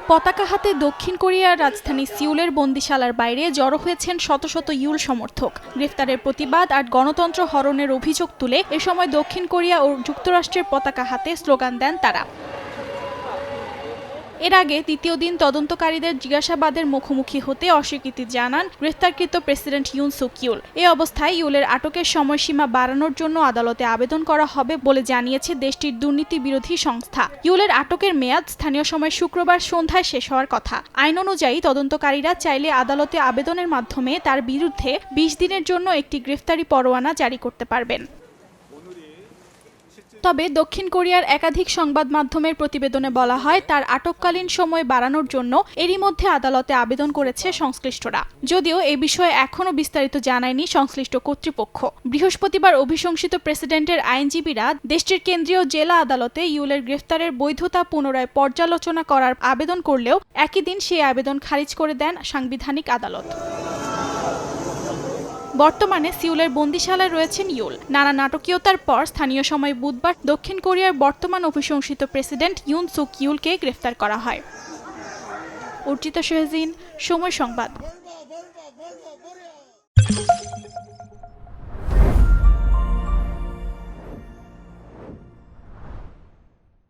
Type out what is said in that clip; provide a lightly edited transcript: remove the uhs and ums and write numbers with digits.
পতাকা হাতে দক্ষিণ কোরিয়ার রাজধানী সিউলের বন্দিশালার বাইরে জড়ো হয়েছেন শত শত ইউল সমর্থক। গ্রেফতারের প্রতিবাদ আর গণতন্ত্র হরণের অভিযোগ তুলে এ সময় দক্ষিণ কোরিয়া ও যুক্তরাষ্ট্রের পতাকা হাতে স্লোগান দেন তারা। এর আগে দ্বিতীয় দিন তদন্তকারীদের জিজ্ঞাসাবাদের মুখোমুখি হতে অস্বীকৃতি জানান গ্রেফতারকৃত প্রেসিডেন্ট ইউন সুক ইউল। এ অবস্থায় ইউলের আটকের সময়সীমা বাড়ানোর জন্য আদালতে আবেদন করা হবে বলে জানিয়েছে দেশটির দুর্নীতি বিরোধী সংস্থা। ইউলের আটকের মেয়াদ স্থানীয় সময় শুক্রবার সন্ধ্যায় শেষ হওয়ার কথা। আইন অনুযায়ী তদন্তকারীরা চাইলে আদালতে আবেদনের মাধ্যমে তার বিরুদ্ধে ২০ দিনের জন্য একটি গ্রেফতারি পরোয়ানা জারি করতে পারবেন। তবে দক্ষিণ কোরিয়ার একাধিক সংবাদ মাধ্যমের প্রতিবেদনে বলা হয় তার আটককালীন সময় বাড়ানোর জন্য এরই মধ্যে আদালতে আবেদন করেছে সংশ্লিষ্টরা। যদিও এ বিষয়ে এখনও বিস্তারিত জানায়নি সংশ্লিষ্ট কর্তৃপক্ষ। বৃহস্পতিবার অভিশংসিত প্রেসিডেন্টের আইনজীবীরা দেশটির কেন্দ্রীয় জেলা আদালতে ইউলের গ্রেফতারের বৈধতা পুনরায় পর্যালোচনা করার আবেদন করলেও একই দিন সেই আবেদন খারিজ করে দেন সাংবিধানিক আদালত। বর্তমানে সিউলের বন্দিশালায় রয়েছেন ইউল। নানা নাটকীয়তার পর স্থানীয় সময় বুধবার দক্ষিণ কোরিয়ার বর্তমান অভিশংসিত প্রেসিডেন্ট ইউন সুক ইউলকে গ্রেফতার করা হয়। অর্চিতা শেহজিন, সময় সংবাদ।